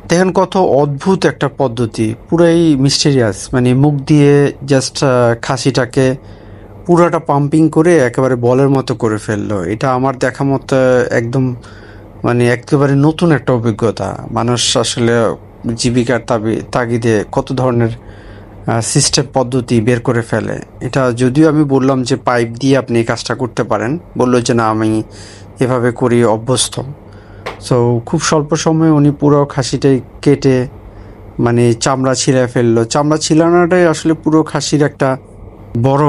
দেখেন কত অদ্ভুত একটা পদ্ধতি, পুরাই মিস্টেরিয়াস। মানে মুখ দিয়ে জাস্ট খাসিটাকে পুরাটা পাম্পিং করে একেবারে বলের মতো করে ফেললো। এটা আমার দেখা মতো একদম মানে একেবারে নতুন একটা অভিজ্ঞতা। মানুষ আসলে জীবিকার তাগিদে কত ধরনের সিস্টেম পদ্ধতি বের করে ফেলে। এটা যদিও আমি বললাম যে পাইপ দিয়ে আপনি এই কাজটা করতে পারেন, বললো যে না আমি এভাবে করি অভ্যস্ত। সো খুব স্বল্প সময়ে উনি পুরো খাসিটাই কেটে মানে চামড়া ছিঁড়ে ফেললো। চামড়া ছিলানোটাই আসলে পুরো খাসির একটা বড়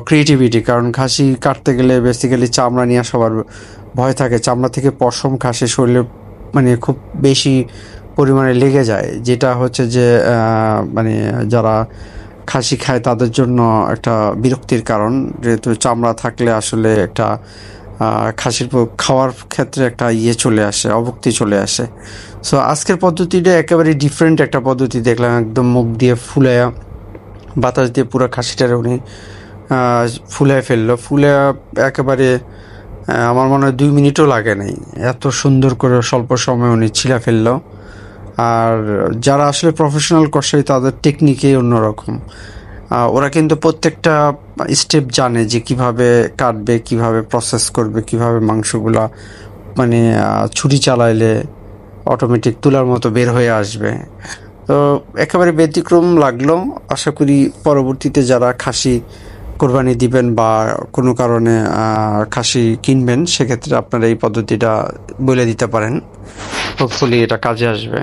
ক্রিয়েটিভিটি, কারণ খাসি কাটতে গেলে বেসিক্যালি চামড়া নিয়ে সবার ভয় থাকে। চামড়া থেকে পশম খাসি শরীরে মানে খুব বেশি পরিমাণে লেগে যায়, যেটা হচ্ছে যে মানে যারা খাসি খায় তাদের জন্য একটা বিরক্তির কারণ, যেহেতু চামড়া থাকলে আসলে একটা খাসির খাওয়ার ক্ষেত্রে একটা চলে আসে, অভুক্তি চলে আসে। সো আজকের পদ্ধতিটা একেবারে ডিফারেন্ট একটা পদ্ধতি দেখলাম। একদম মুখ দিয়ে ফুলায়া বাতাস দিয়ে পুরো খাসিটারে উনি ফুলায় ফেললো। ফুলে একেবারে আমার মনে হয় 2 মিনিটও লাগে নাই, এত সুন্দর করে স্বল্প সময়ে উনি ছিঁড়ে ফেললো। আর যারা আসলে প্রফেশনাল কষাই তাদের টেকনিকই অন্যরকম। ওরা কিন্তু প্রত্যেকটা স্টেপ জানে যে কিভাবে কাটবে, কিভাবে প্রসেস করবে, কিভাবে মাংসগুলা মানে ছুরি চালাইলে অটোমেটিক তুলার মতো বের হয়ে আসবে। তো একেবারে ব্যতিক্রম লাগলো। আশা করি পরবর্তীতে যারা খাসি কোরবানি দিবেন বা কোনো কারণে খাসি কিনবেন, সেক্ষেত্রে আপনারা এই পদ্ধতিটা বলে দিতে পারেন। হোপফুলি এটা কাজে আসবে।